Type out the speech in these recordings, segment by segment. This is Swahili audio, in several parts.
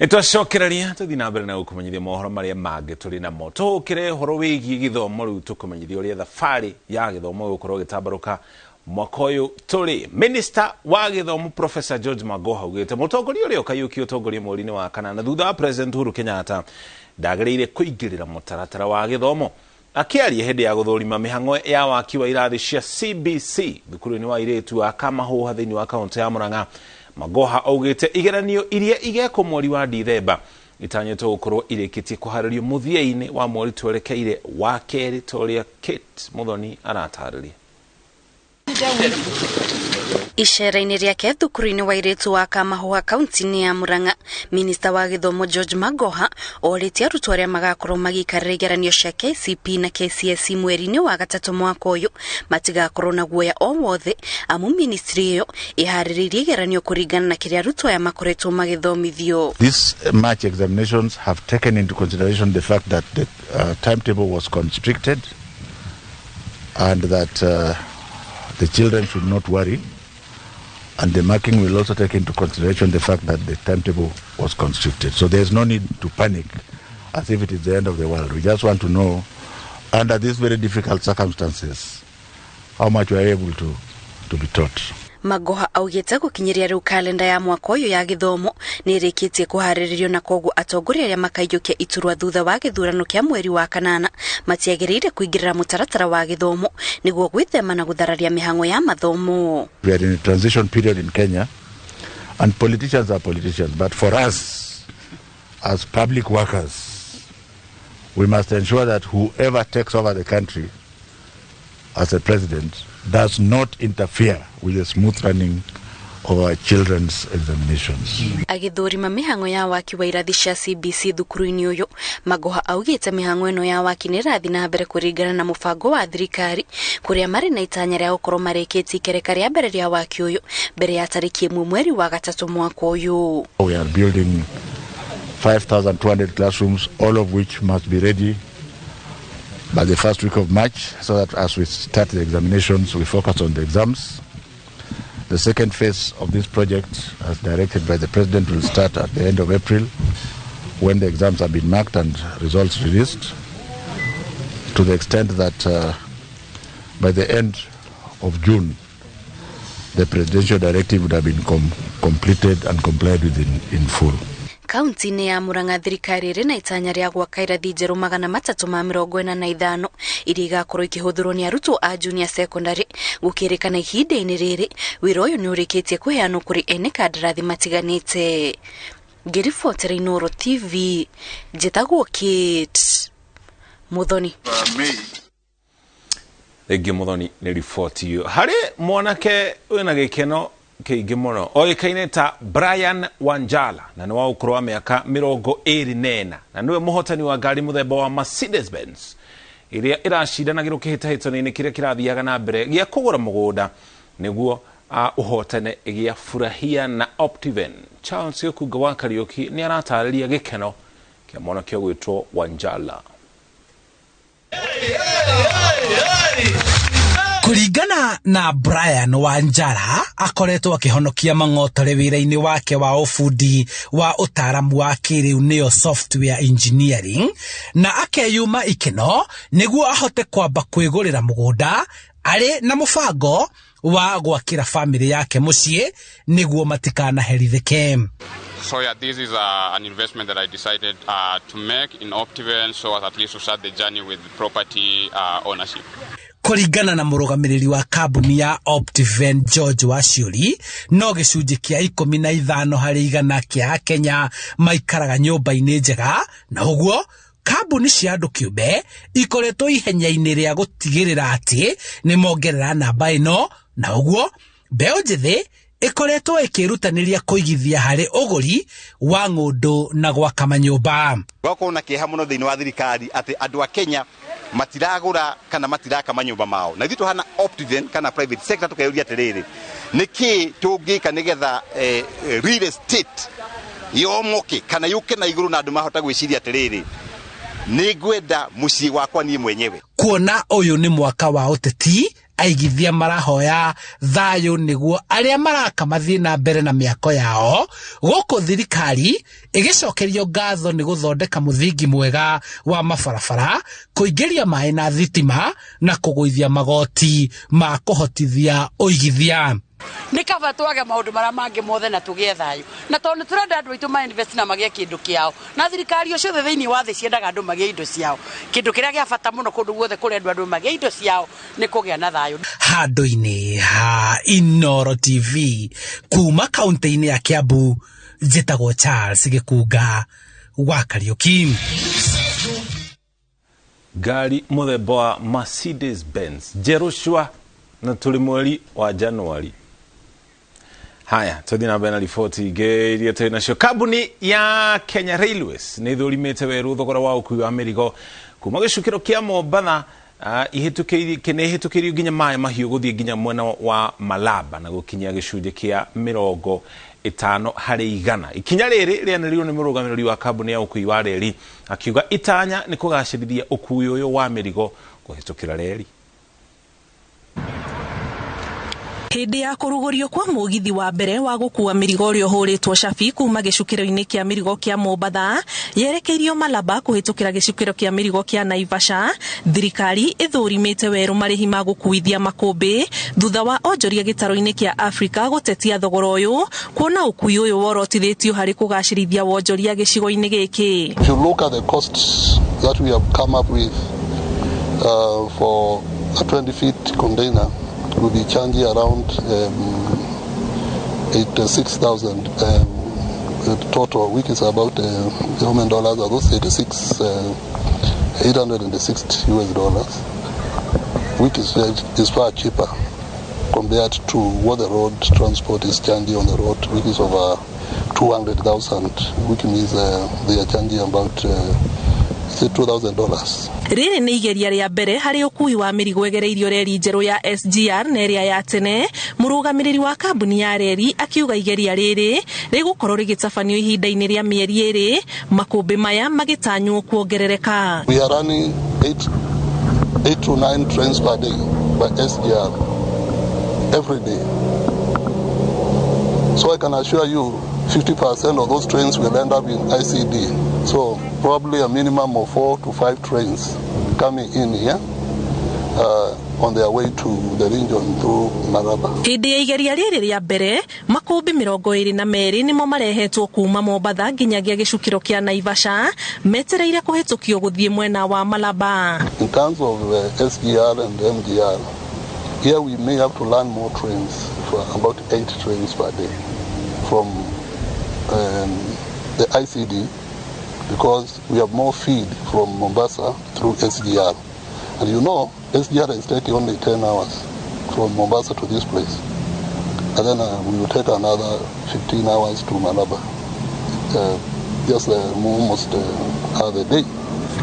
Nitwacokereria tuthi na mbere na gukumenyithia mohoro maria mangĩ tũrĩ namo tũkĩre horo wĩgiĩ gĩthomo rĩu tũkũmenyithia ũrĩa thabarĩ ya gĩthomo gũkorwo gĩtambarũka mwaka ũyũ tũrĩ. Minister wa gĩthomo Professor George Magoha augĩte mũtongoria ũrĩa ũkaiũkia ũtongoria mweri-inĩ wa kanana thutha wa President Uhuru Kenyatta ndagĩrĩire kũingĩrĩra mũtaratara wa gĩthomo. Akĩaria hĩndĩ ya gũthũrima mĩhang'o ya waki wa irathi cia CBC thukuru-inĩ wa airĩtu wa Kamahuha thĩinĩ wa kaunti ya Murang'a, Magoha augĩte igeranio iria igekwo mweri wa Dithemba itanyĩtwo gũkorwo irĩkĩtie kũharĩrio mũthia-inĩ wa mweri twerekeire wa kerĩ ta ũrĩa Kate Muthoni aratarĩria. Ishera-inĩ rĩake thukuru-inĩ wa airĩtu wa Kamahuha kaunti-inĩ ya Murang'a, Minister wa gĩthomo George Magoha orĩtie arutwo arĩa magakorwo magĩikarĩra igeranio cia KCPE na KCSE mweri-inĩ wa gatatũ mwaka ũyũ matigakorwo na guoya o wothe, amu ministry ĩyo ĩharĩrĩirie igeranio kũringana na kĩrĩa arutwo aya makoretwo magĩthomithio. These March examinations have taken into consideration the fact that the timetable was constricted and that the children should not worry. And the marking will also take into consideration the fact that the timetable was constricted. So there's no need to panic as if it is the end of the world. We just want to know, under these very difficult circumstances, how much we are able to be taught. Magoha augĩte gũkinyĩria rĩu kalenda ya mwaka ũyũ ya gĩthomo nĩ ĩrĩkĩtie kũharĩrĩrio na koguo atongoria arĩa makaiyũkia iturwa thutha wa gĩthurano kĩa mweri wa kanana matiagĩrĩire kũingĩrĩra mũtaratara wa gĩthomo nĩguo gwĩthema na gũthararia mĩhang'o ya mathomo. We are in a transition period in Kenya and politicians are politicians, but for us as public workers we must ensure that whoever takes over the country as a president does not interfere with the smooth running of our children's examinations. Agĩthũrima mĩhang'o ya waki wa irathi cia CBC thukuru-inĩ ũyũ, Magoha augĩte mĩhang'o ĩno ya waki nĩ ĩrathiĩ na mbere kũringana na mũbango wa thirikari kũrĩa marĩ na itanya rĩa gũkorwo marĩkĩtie ikereka rĩa mbere rĩa waki ũyũ mbere ya tarĩki 1 mweri wa gatatũ mwaka ũyũ. We are building 5,200 classrooms, all of which must be ready by the first week of March, so that as we start the examinations, we focus on the exams. The second phase of this project, as directed by the President, will start at the end of April, when the exams have been marked and results released, to the extent that by the end of June, the presidential directive would have been completed and complied with in full. Kaunti-inĩ ya Murang'a thirikari ĩrĩ na itanya rĩa gwaka irathi njerũ 345 iria igakorwo ikĩhũthĩrwo nĩ arutwo a junior secondary gũkĩrĩkana ihinda-inĩ rĩrĩ. Wĩra ũyũ nĩ ũrĩkĩtie kũheanwo kũrĩ ene kandarathi matiganĩte. Ngĩribotera Inooro TV, njĩtagwo Kate Muthoni. Ĩngĩ Muthoni nĩ riboti ĩyo. Harĩ mwanake wĩna gĩkeno kĩingĩ mũno oĩkaine ta Brian Wanjala na nĩ wa ũkũrũ wa mĩaka 24 na nĩwe mũhotani wa ngari mũthemba wa Mercedes Benz ĩrĩa ĩracindanagĩrwo kĩhĩtahĩtano-inĩ kĩrĩa kĩrathiaga na mbere gĩa kũgũra mũgũnda nĩguo ũhotane gĩa Furahia na Optiven. Charles Yokunga wa Kariuki nĩ aratarĩria gĩkeno kĩa mwanake ũgwĩtwo Wanjala. Kuringana na Brian Wanjala akoretwo akĩhonokia mang'otore wĩra-inĩ wake wa ũfundi wa ũtaaramu wa kĩrĩu nĩyo software engineering na akeyuma ikeno nĩguo ahote kwamba kwĩgũrĩra mũgũnda arĩ na mũbango wa gwakĩra family yake mũciĩ nĩguo matikanaherithĩke. So yeah, this is an investment that I decided to make in Optiven, so as at least to start the journey with property ownership. Kuringana na mũrũgamĩrĩri wa kambuni ya Optiven George Waciuri, no gĩcunjĩ kĩa 15 harĩ 100 kĩa Akenya maikaraga nyũmba-inĩ njega, na ũguo kambuni cia andũ kĩũmbe ikoretwo ihenya-inĩ rĩa gũtigĩrĩra atĩ nĩ mongerera namba ĩno, na ũguo mbeũ njĩthĩ ikoretwo ĩkĩrutanĩria kũigithia harĩ ũgũri wa ng'ũndũ na gwaka manyũmba. Gũkorwo na kĩeha mũno thĩinĩ wa thirikari atĩ andũ a Kenya matiragũra kana matiraka manyũmba mao. Na ithuĩ tũhana Optiven kana private sector tukayũria atĩrĩrĩ, nĩkĩ tũngĩka nĩgetha real estate yomoke kana yuke na igũrũ na andũ mahota gwĩciria atĩrĩrĩ, nĩ ngwenda mũciĩ wakwa niĩ mwenyewe. Kuona ũyũ nĩ mwaka wa ũteti, aigithia marahoya thayo niguo aria maraka mathie na mbere na miako yao goko thirikari igicokerio ngatho ni guthondeka muthingi mwega wa mabarabara kuingiria mai na thitima na kuguithia magoti ma kuhotithia uigithia nikaba twage maundu mara mangi mothe na tugie thayo na tondu turenda andu aitu ma invest na magie kindu kiao na thirikari ucio the thiini wa thi ciendaga andu magie indo ciao kindu kiria gia bata muno kundu guothe kurendwa andu magie indo ciao ni kugia na thayo handu-ini ha Inooro TV kuma kaunti-ini ya Kiambu njitagwo Charles Gikunga wa Kariuki. Gari muthemba wa Mercedes Benz Jerushua na tuli mweri wa Januari. Haya, tudina bena ripoti iria tuli nacio. Kambuni ya Kenya Railways ni thurimite weru thogora wa ukui wa mirigo kuma gicukiro kia Mombatha ihitukirio nginya mai mahiu guthie nginya mwena wa Malaba na gukinya gicunje kia 50%. Ikinya riri rianiririo ni murugamiriri wa kambuni ya ukui wa reri akiuga itanya ni kugacirithia ukui uyu wa mirigo kuhitukira reri. Hindi ya kurugurio kwa mugithi wa mbere wa gukua mirigo rio huritwo cabi kuma gicukiro-ini kia mirigo kia Mombatha yerekeirio Malaba kuhitukira gicukiro kia mirigo kia Naivasha, thirikari ithurimite weru marihi ma gukuithia makumbi thutha wa onjoria gitaro-ini kia Africa gutetia thogora uyu kuona ukui uyu worotithitio hari kugacirithia wonjoria gicigo-ini giki. If you look at the costs that we have come up with for a 20-feet container, will be charging around 86,000 total, which is about $86, $860, which is far cheaper compared to what the road transport is charging on the road, which is over 200,000, which means they are charging about $2,000. Riri ni igeria ria mbere hari ukui wa mirigo egereirio reri njeru ya SGR na ria ya tene. Murugamiriri wa kambuni ya reri akiuga igeria riri rigukorwo rigitabanio ihinda-ini ria mieri iri makumbi maya magitanywo kuongerereka. We are running 8 to 9 trains per day by SGR every day. So I can assure you 50% of those trains will end up in ICD. So probably a minimum of 4 to 5 trains coming in here on their way to the region through Malaba. Hindi ya igeria riri ria mbere makumbi 22 nimo marehetwo kuma Mombatha nginyagia gicukiro kia Naivasha metereire kuhitukio guthie mwena wa Malaba. In terms of SGR and MGR, here we may have to land more trains, for about 8 trains per day from the ICD, because we have more feed from Mombasa through SGR. And you know, SGR is taking only 10 hours from Mombasa to this place. And then we will take another 15 hours to Malaba. Just almost the day.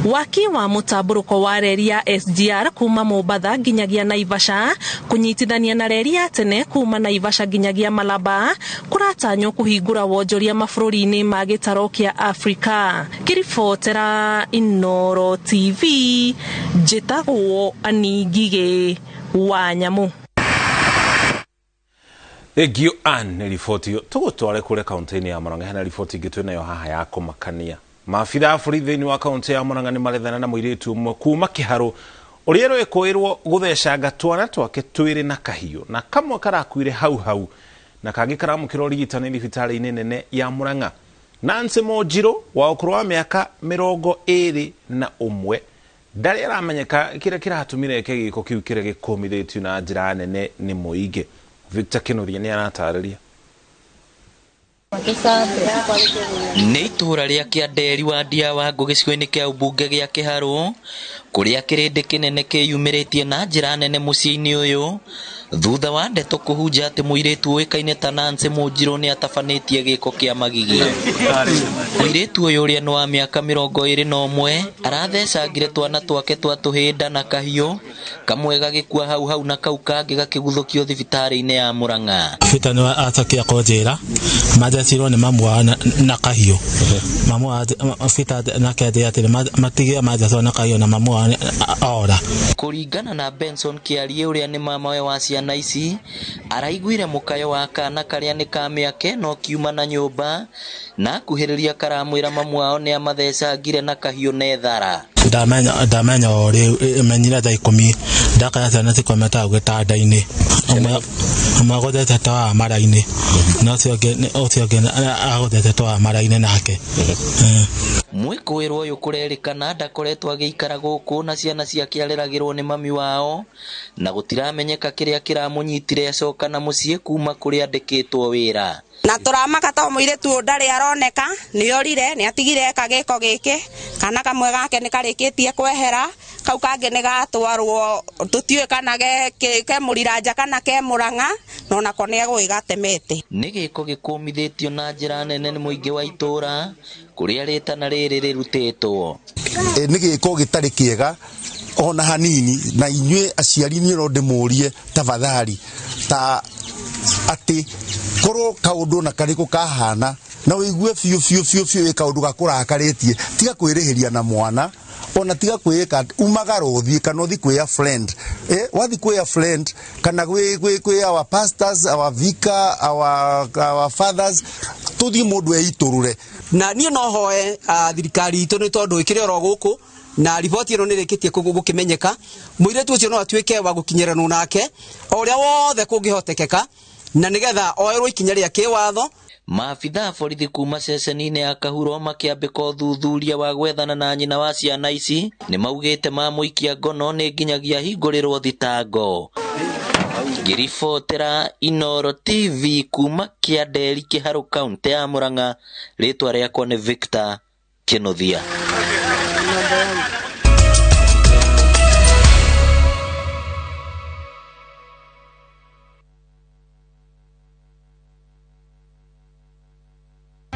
Waki wa mutaburuko wa reri ya SGR kuma Mombatha nginyagia Naivasha kunyitithania na reri ya tene kuma Naivasha nginyagia Malaba kuratanywo kuhingura wonjoria mabũrũri-inĩ ma gĩtaro kia Africa. Kiribotera Inooro TV njĩtagwo Aningige wa Nyamu. Egio ni riboti yo tugutware kure kaunti-ini ya Murang'a. Hena riboti ingĩ twĩnayo haha ya kũmakania. Maabitha a borithi thĩinĩ wa kaunti ya Murang'a nĩ marethana na mũirĩtu ũmwe kuma Kĩharũ ũrĩa rwĩkũĩrwo gũthecanga twana twake twĩrĩ na kahiũ, na kamwe karakuire hau na kangĩ karamũkĩra ũrigitani thibitarĩ-inĩ nene ya Murang'a. Nancy Monjiro wa ũkũrũ wa mĩaka 21 ndarĩ aramenyeka kĩrĩa kĩratũmire gĩko kĩu kĩrĩa gĩkũmithĩtio na njĩra nene nĩ mũingĩ. Victor Kĩnuthia nĩ aratarĩria. Nĩ itura ria Kĩanderi wa Ndia wa gĩcigo-inĩ kĩa ũmbunge gĩa Kĩharũ kũrĩa kĩrĩndĩ kĩnene kĩyumĩrĩtie na njĩra nene mũciĩ-inĩ ũyũ thutha wa ndeto kũhunja atĩ mũirĩtu ũĩkaine ta Nancy Monjiro nĩ atabanĩtie gĩko kĩa magigi. Mũirĩtu ũyũ ũrĩa nĩ wa mĩaka 21 arathecangire twana twake twa tũhĩnda na kahiũ, kamwe gagĩkua hau na kau kangĩ gakĩguthũkio thibitarĩ-inĩ ya Murang'a. Fitano atakia kojera maja macirwo nĩ mamu wao na kahiũ mamu wao fita na kende atĩ matige mathecwo na kahiũ na mamu wao ora. Kũringana na Benson Kĩarie ũrĩa nĩ mamawe wa ciana ici, araiguire mũkayo wa kana karĩa nĩ ka mĩaka no kiuma na nyũmba na kuhĩrĩria karamwĩra mamu wao nĩ amathecangire na kahiũ nethara. Ndamenya ũrĩ menyire thaa 10 ndakaya ciana cikomete hau gĩtanda-inĩ ũmwe agũthete twa mara-inĩ na ũcio ũngĩ agũthete twa mara-inĩ nake. Mwĩkũĩrwo ũyũ kũrerĩkana ndakoretwo agĩikara gũkũ na ciana ciake areragĩrwo nĩ mami wao na gũtiramenyeka kĩrĩa kĩramũnyitire acoka na mũciĩ kuma kũrĩa andĩkĩtwo wĩra. Na turamaka to mũirĩtu ndarĩ aroneka nĩorire nĩatigire kagĩko gĩkĩ kana kamwe gake nĩkarĩkĩtie kwehera kau kangĩ nĩgatwarwo tũtiũĩ kana ke mũriranja kana ke mũrang'a no nako nĩegũĩgatemete. Nĩ gĩko gĩkũmithĩtio na njĩra nene nĩ mũingĩ wa itũra kũrĩa rĩtana rĩrĩ rĩrutĩtwo. Nĩ gĩko gĩtarĩ kĩega ona hanini na inyuĩ aciari nĩ no ndĩmũrie tafadhali ta atĩ korwo kaũndũ na karĩkũ kahana na ũigue biũ kaũndũ gakũrakarĩtie tiga kwĩrĩhĩria na mwana ona tiga kwĩka umagara ũthiĩ kana ũthiĩ kwĩya friend wathi kwĩya friend kana kwĩ our pastors our vicar our fathers tũthiĩ mũndũ eitũrũre. Na niĩ no hoe thirikari itũ nĩ tondũ ĩkĩrĩ oro gũkũ na riboti ĩno nĩ rĩkĩtie gũkĩmenyeka mũirĩtu ũcio no atuĩke wa gũkinyeranwo nake ũrĩa wothe kũngĩhotekeka na nĩgetha oerwo ikinya rĩa kĩwatho. Maabitha borithi kuma ceceni-inĩ ya Kahuro makĩambĩka ũthuthuria wa gwethana na nyina wa ciana ici nĩ maugĩte mamũikia ngono nĩ nginyagia hingũrĩrwo thitango. Ngĩribotera Inooro TV kuma Kĩanderi Kĩharũ kaunti ya Murang'a, rĩtwa rĩakwa nĩ Victor Kĩnuthia.